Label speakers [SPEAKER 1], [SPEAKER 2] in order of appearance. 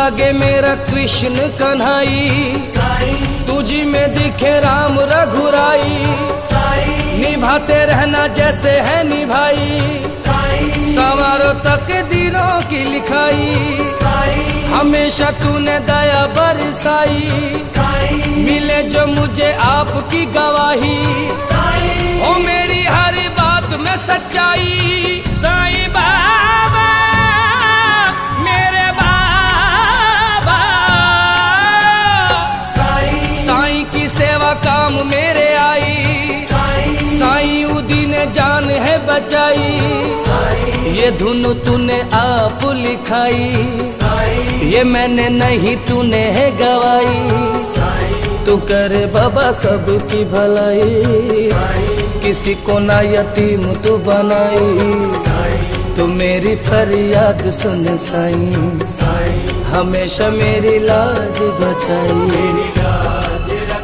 [SPEAKER 1] लागे मेरा कृष्ण कन्हई, तुझी में दिखे राम रघुराई। निभाते रहना जैसे है निभाई, सवारों तक दिनों की लिखाई। हमेशा तूने दया बरसाई, मिले जो मुझे आपकी गवाही। ओ मेरी हर बात में सच्चाई, साईं बाबा मेरे बाबा। साईं की सेवा काम मेरे आई, साईं उदी ने जान है बचाई। ये धुन तूने आप लिखाई, ये मैंने नहीं तूने है गवाई। तू करे बाबा सबकी भलाई, किसी को ना यतीम तू बनाई। तू मेरी फरियाद सुन साईं, हमेशा मेरी लाज बचाई।